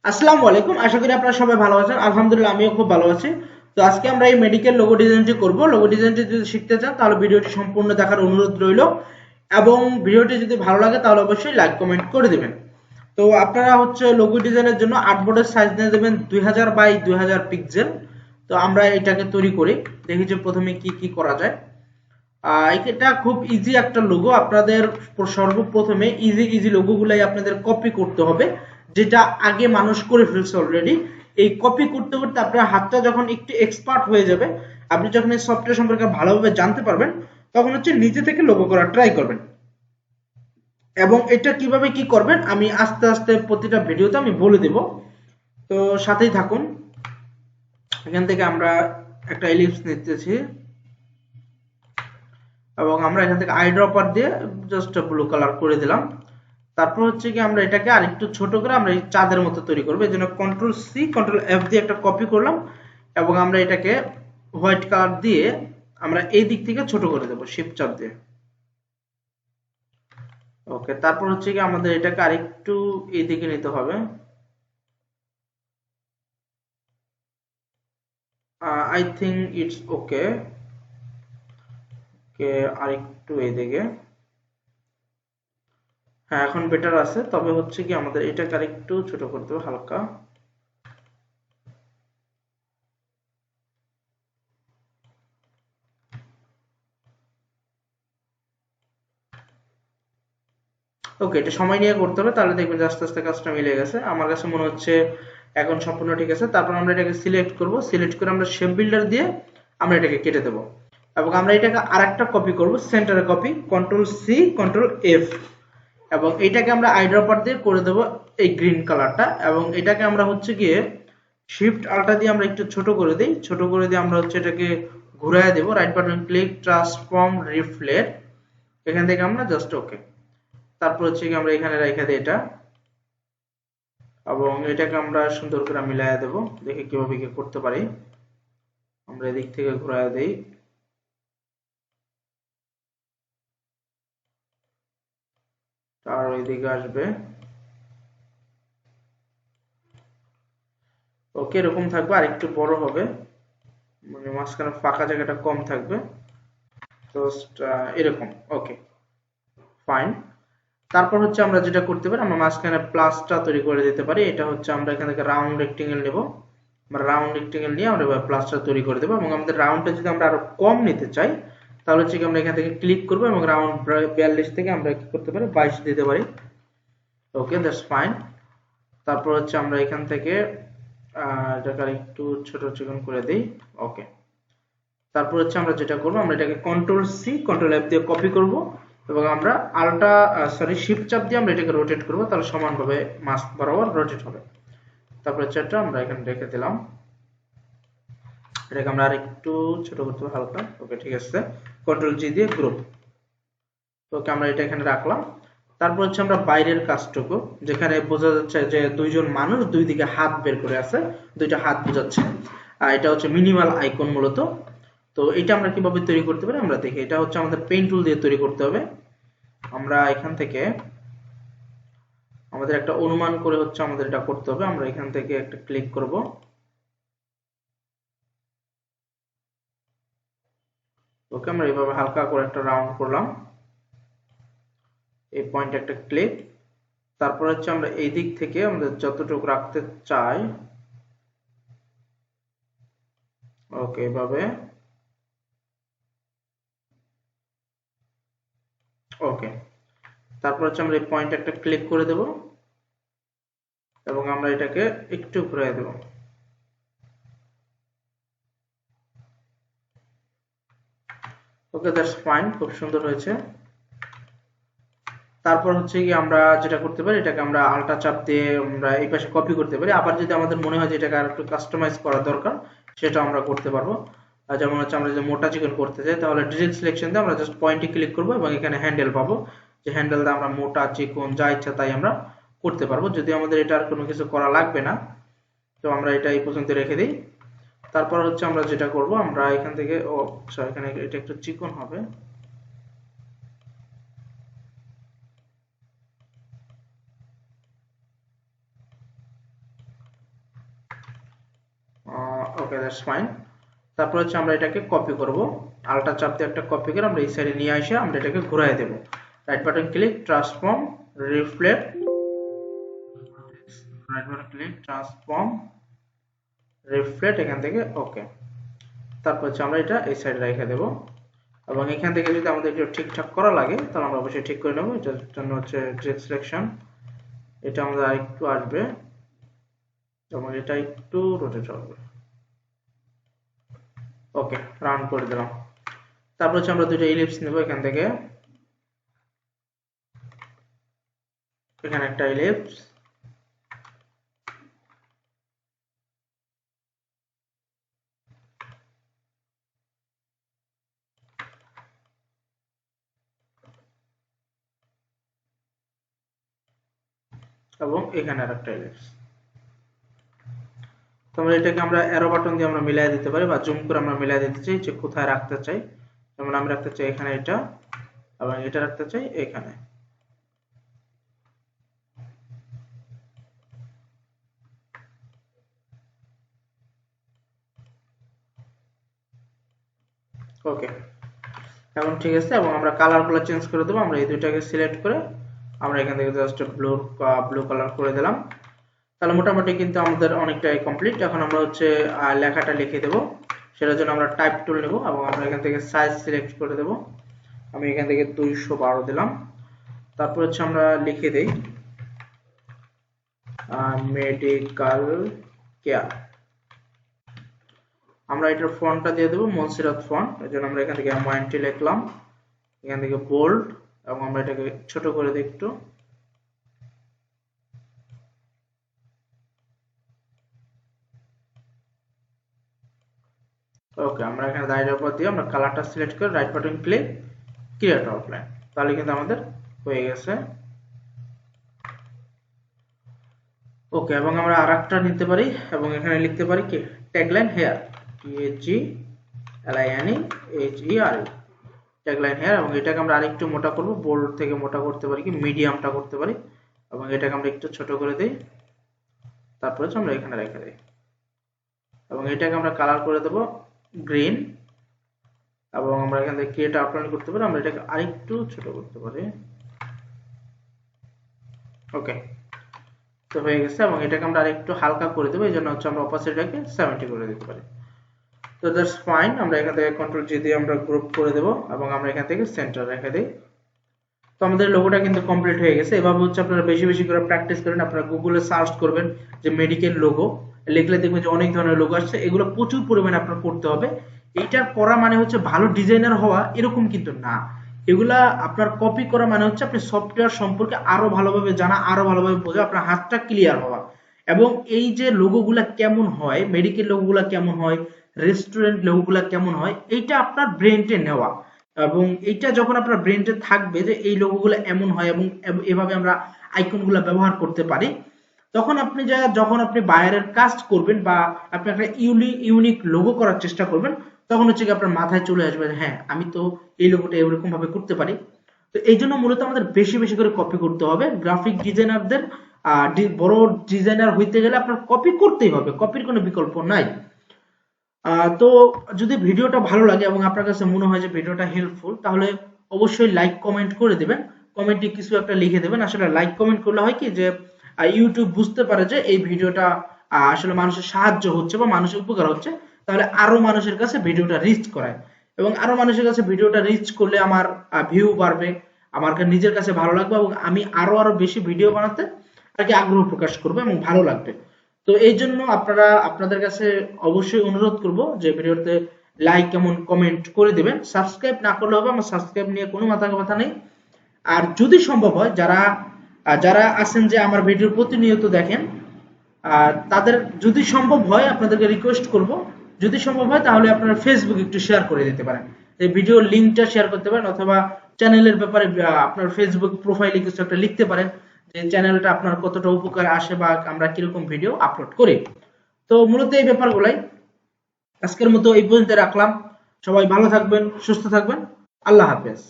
আসসালামু আলাইকুম। আশা করি আপনারা সবাই ভালো আছেন। আলহামদুলিল্লাহ আমিও খুব ভালো আছি। তো আজকে আমরা এই মেডিকেল লোগো ডিজাইনটি করব। লোগো ডিজাইনটি যদি শিখতে চান তাহলে ভিডিওটি সম্পূর্ণ দেখার অনুরোধ রইল, এবং ভিডিওটি যদি ভালো লাগে তাহলে অবশ্যই লাইক কমেন্ট করে দিবেন। তো আপনারা লোগো ডিজাইনের জন্য আর্টবোর্ডের সাইজ নিয়ে দেবেন 2000 বাই 2000 পিক্সেল। তো আমরা এটাকে তৈরি করি, দেখি যে প্রথমে কি কি করা যায়। এটা খুব ইজি একটা লোগো। আপনাদের সর্বপ্রথমে ইজি ইজি লোগোগুলাই আপনাদের কপি করতে হবে, যেটা আগে মানুষ করে ফেলছে অলরেডি। এই কপি করতে করতে আপনার হাতটা যখন একটু এক্সপার্ট হয়ে যাবে, আপনি যখন এই সফটওয়্যার সম্পর্কে ভালোভাবে জানতে পারবেন, তখন নিজে থেকে লোগো করা ট্রাই করবেন। এবং এটা কিভাবে কি করবেন আমি আস্তে আস্তে প্রতিটা ভিডিওতে আমি বলে দেব, তো সাথেই থাকুন। এখান থেকে আমরা একটা এলিপস নিতেছি, এবং আমরা এখান থেকে আই ড্রপার দিয়ে জাস্ট ব্লু কালার করে দিলাম। তারপর কি আমরা এটাকে আরেকটু ছোট করে আমরা এই চাঁদের মতো তৈরি করব। এজন্য কন্ট্রোল সি কন্ট্রোল এফ দিয়ে একটা কপি করলাম, এবং আমরা এটাকে হোয়াইট কালার দিয়ে আমরা এই দিক থেকে ছোট করে দেব শিফট চাপ দিয়ে। ওকে, তারপর কি আমাদের এটাকে আরেকটু এই দিকে নিতে হবে। I think it's okay. Okay, আরেকটু এই দিকে। হ্যাঁ, এখন বেটার আছে। তবে কি আমাদের এটাকে আরেকটু ছোট করতে হবে হালকা। ওকে, এটা সময় নিয়ে করতে হবে, তাহলে দেখবেন যে আস্তে আস্তে কাজটা মিলে গেছে। আমার কাছে মনে হচ্ছে এখন সম্পূর্ণ ঠিক আছে। তারপর আমরা এটাকে সিলেক্ট করব, সিলেক্ট করে আমরা শেপ বিল্ডার দিয়ে আমরা এটাকে কেটে দেব, এবং আমরা এটাকে আরেকটা কপি করব, সেন্টারে copy, control C control F, এবং এটাকে আমরা আইড্রপার দিয়ে করে দেব এই গ্রিন কালারটা। এবং এটাকে আমরা গিয়ে শিফট আল্টা দিয়ে আমরা একটু ছোট করে দিই, ছোট করে দিয়ে আমরা এটাকে ঘুরায় দেব, right button click, transform reflect, এখান থেকে আমরা জাস্ট ওকে। তারপর কি আমরা এখানে রেখে দিই এটা, এবং এটাকে আমরা সুন্দর করে মিলাইয়া দেব। দেখি কিভাবে কি করতে পারি। আমরা এদিক থেকে ঘুরাইয়া দেই, আর ওইদিকে আসবে। ওকে, এরকম থাকবে, আর একটু বড় হবে, মানে মাঝখানে ফাঁকা জায়গাটা কম থাকবে, তো এরকম। ওকে, ফাইন। তারপর আমরা যেটা করতে পারি, আমরা মাঝখানে প্লাসটা তৈরি করে দিতে পারি। এটা আমরা এখান থেকে রাউন্ড রেক্টেঙ্গেল নেব, আমরা রাউন্ড রেক্টেঙ্গেল নিয়ে আমরা প্লাসটা তৈরি করে দেবো। এবং আমাদের রাউন্ডটা যদি আমরা আরো কম নিতে চাই, তাহলে কি আমরা এখান থেকে ক্লিক করবো, এবং রাউন্ড 42 থেকে আমরা কি করতে পারি 22 দিতে পারি। ওকে, দ্যাটস ফাইন। তারপর আমরা এখান থেকে এটাকে একটু ছোট চিকন করে দিই। ওকে, তারপর আমরা যেটা করব, আমরা এটাকে কন্ট্রোল সি কন্ট্রোল এফ দিয়ে কপি করব, এবং আমরা শিফট চাপ দিয়ে আমরা এটাকে রোটেট করব, তাহলে সমানভাবে মাস বরাবর রোটেট হবে। তারপর এটা আমরা এখানে রেখে দিলাম, এটাকে আমরা আরেকটু ছোট করতে হবে হালকা। ওকে, ঠিক আছে, কন্ট্রোল জি দিয়ে গ্রুপ। ওকে, আমরা এটা এখানে রাখলাম। তারপর আমরা বাইরের কাজটুকু, যেখানে বোঝা যাচ্ছে যে দুইজন মানুষ দুই দিকে হাত বের করে আছে, দুইটা হাত বোঝাচ্ছে। এটা মিনিমাল আইকন মূলত। তো এটা আমরা কিভাবে তৈরি করতে পারি আমরা দেখি। এটা আমাদের পেইন্ট টুল দিয়ে তৈরি করতে হবে। আমরা এখান থেকে আমাদের একটা অনুমান করে আমাদের এটা করতে হবে। আমরা এখান থেকে একটা ক্লিক করব, ওকে, আমরা এইভাবে হালকা করে একটা রাউন্ড করলাম, এই পয়েন্ট একটা ক্লিক। তারপর আমরা এই দিক থেকে আমাদের যতটুকু রাখতে চাই, ওকে, এভাবে। ওকে, তারপর আমরা এই পয়েন্ট একটা ক্লিক করে দেব, এবং আমরা এটাকে একটু ঘুরিয়ে দেব। ওকে, দ্যাটস ফাইন, খুব সুন্দর হয়েছে। তারপর কি আমরা যেটা করতে পারি, এটাকে আমরা আল্টা চাপ দিয়ে আমরা এই পাশে কপি করতে পারি। আবার যদি আমাদের মনে হয় যে এটাকে আরেকটু কাস্টমাইজ করা দরকার, সেটা আমরা করতে পারবো। যেমন আমরা যদি মোটা চিকন করতে চাই, তাহলে ডিরেক্ট সিলেকশন দিয়ে আমরা জাস্ট পয়েন্টে ক্লিক করব, এবং এখানে হ্যান্ডেল পাবো, যে হ্যান্ডেল দিয়ে আমরা মোটা চিকন যা ইচ্ছা তাই আমরা করতে পারবো। যদি আমাদের এটা আর কোনো কিছু করা লাগবে না, তো আমরা এটা এই পর্যন্ত রেখে দিই। তারপর আমরা যেটা করব, আমরা এখান থেকে এখানে এটা একটু চিকন হবে। ওকে, দ্যাটস ফাইন। তারপর হচ্ছে আমরা এটাকে কপি করব, আলটা চাপ দিয়ে একটা কপি করে আমরা এই সাইডে নিয়ে এসে আমরা এটাকে ঘুরাই দেব। Right button click, transform, reflect, right button click, transform, reflect, এখান থেকে ওকে। তারপর হচ্ছে আমরা এটা এই সাইডে রেখে দেব, এবং এখান থেকে যদি আমাদের একটু ঠিকঠাক করা লাগে তাহলে আমরা অবশ্যই ঠিক করে নেব। এটার জন্য হচ্ছে ডিরেক্ট সিলেকশন, এটা আমাদের আরেকটু আসবে এবং এটা একটু রোটেট হবে। ওকে, রাউন্ড করে দিলাম। তারপর হচ্ছে আমরা দুটো ইলিপস নেব, এখান থেকে এখানে একটা ইলিপস, এবং এখানে আরেকটা ইলিপস। তোমরা এটাকে আমরা অ্যারো বাটন দিয়ে আমরা মিলাই দিতে পারি, বা জুম করে আমরা মিলাই দিতে চাই যে কোথায় রাখতে চাই। যেমন আমি রাখতে চাই এখানে এটা, এবং এটা রাখতে চাই এখানে। ওকে, এখন ঠিক আছে। এবং আমরা কালারগুলো চেঞ্জ করে দেবো। আমরা এই দুইটাকে সিলেক্ট করে আমরা এখান থেকে জাস্ট ব্লু কালার করে দিলাম। তাহলে মোটামুটি কিন্তু আমাদের অনেকটাই কমপ্লিট। এখন আমরা হচ্ছে লেখাটা লিখে দেব, সেটার জন্য আমরা টাইপ টুল নেব এবং আমরা এখান থেকে সাইজ সিলেক্ট করে দেব। আমি এখান থেকে 212 দিলাম। তারপর হচ্ছে আমরা লিখে দেই মেডিকেল কেয়ার। আমরা এটার ফন্টটা দিয়ে দেবো মনসিরাত ফন্ট, এর জন্য আমরা এখান থেকে M1T লিখলাম, এখান থেকে বোল্ড, এবং আমরা এটাকে ছোট করে দিই একটু। ওকে, আমরা এখানে দাঁড়িয়ে উপর দিয়ে আমরা কালারটা সিলেক্ট করে right button click, create outline. তাহলে কিন্তু আমাদের হয়ে গেছে। ওকে, এবং আমরা আরেকটা নিতে পারি এবং এখানে লিখতে পারি কি tagline here, TAGLINEHERE, tagline here. এবং এটাকে আমরা আরেকটু মোটা করব, বোল্ড থেকে মোটা করতে পারি কি মিডিয়ামটা করতে পারি, এবং এটাকে আমরা একটু ছোট করে দেই। তারপরে আমরা এখানে রেখে দেই, এবং এটাকে আমরা কালার করে দেব গ্রিন, এবং আমরা এখান থেকে ক্রিয়েট আউটলাইন করতে পারি। আমরা এটাকে আরেকটু ছোট করতে পারি। ওকে, তো হয়ে গেছে। এবং এটাকে আমরা আরেকটু হালকা করে দেব, এই জন্য হচ্ছে আমরা অপাসিটিটাকে 70 করে দিতে পারি। তো দ্যাটস ফাইন। আমরা এখান থেকে কন্ট্রোল জি দিয়ে আমরা গ্রুপ করে দেব, এবং আমরা এখান থেকে সেন্টার রেখে দেই। তো আমাদের লোগোটা কিন্তু কমপ্লিট হয়ে গেছে। এভাবে হচ্ছে আপনারা বেশি বেশি করে প্র্যাকটিস করেন। আপনারা গুগলে সার্চ করবেন যে মেডিকেল লোগো, লিখলে দেখবেন যে অনেক ধরনের লোগো আসছে। এগুলো প্রচুর পরিমাণে আপনার করতে হবে। এইটার করা মানে হচ্ছে ভালো ডিজাইনার হওয়া এরকম কিন্তু না। এগুলা আপনার কপি করা মানে হচ্ছে আপনি সফটওয়্যার সম্পর্কে আরো ভালোভাবে জানা, আরো ভালোভাবে বোঝা, আপনার হাতটা ক্লিয়ার হওয়া। এবং এই যে লোগোগুলা কেমন হয়, মেডিকেল লোগোগুলা কেমন হয়, রেস্টুরেন্ট লোগোগুলা কেমন হয়, এইটা আপনার ব্রেইনে নেওয়া। এবং এইটা যখন আপনার ব্রেইনে থাকবে যে এই লোগোগুলো এমন হয় এবং এভাবে আমরা আইকনগুলো ব্যবহার করতে পারি, তখন আপনি যখন আপনি বাইরের কাজ করবেন বা আপনি একটা ইউনিক লোগো করার চেষ্টা করবেন, তখন হচ্ছে কি আপনার মাথায় চলে আসবে হ্যাঁ আমি তো এই লোগোটা এরকম ভাবে করতে পারি। তো এই জন্য মূলত আমাদের বেশি বেশি করে কপি করতে হবে। গ্রাফিক ডিজাইনারদের বড় ডিজাইনার হইতে গেলে আপনার কপি করতেই হবে, কপির কোনো বিকল্প নাই। তো যদি ভিডিওটা ভালো লাগে এবং আপনার কাছে মনে হয় যে ভিডিওটা হেল্পফুল, তাহলে অবশ্যই লাইক কমেন্ট করে দিবেন। কমেন্টে কিছু একটা লিখে দেবেন। আসলে লাইক কমেন্ট করলে হয় কি যে ইউটিউব বুঝতে পারে যে এই ভিডিওটা আসলে মানুষের সাহায্য হচ্ছে বা মানুষের উপকার হচ্ছে, তাহলে আরো মানুষের কাছে ভিডিওটা রিচ করায়। এবং আরো মানুষের কাছে ভিডিওটা রিচ করলে আমার ভিউ বাড়বে, আমার নিজের কাছে ভালো লাগবে, এবং আমি আরো বেশি ভিডিও বানাতে আর কি আগ্রহ প্রকাশ করবো এবং ভালো লাগবে। তো এই জন্য আপনাদের কাছে অবশ্যই অনুরোধ করব যে ভিডিওতে লাইক এবং কমেন্ট করে দিবেন। সাবস্ক্রাইব না করলে হবে, আমার সাবস্ক্রাইব নিয়ে কোনো মাথা ব্যথা নেই। আর যদি সম্ভব হয় যারা আছেন যে আমার ভিডিও প্রতিনিয়ত দেখেন, তাদের যদি সম্ভব হয় আপনাদেরকে রিকোয়েস্ট করব, যদি সম্ভব হয় তাহলে আপনারা ফেসবুকে একটু শেয়ার করে দিতে পারেন। এই ভিডিওর লিংকটা শেয়ার করতে পারেন, অথবা চ্যানেলের ব্যাপারে আপনার ফেসবুক প্রোফাইলে কিছু একটা লিখতে পারেন যে চ্যানেলটা আপনার কতটা উপকার আসে বা আমরা কিরকম ভিডিও আপলোড করি। তো মূলত এই ব্যাপারগুলাই আজকের মতো এই পর্যন্ত রাখলাম। সবাই ভালো থাকবেন, সুস্থ থাকবেন। আল্লাহ হাফেজ।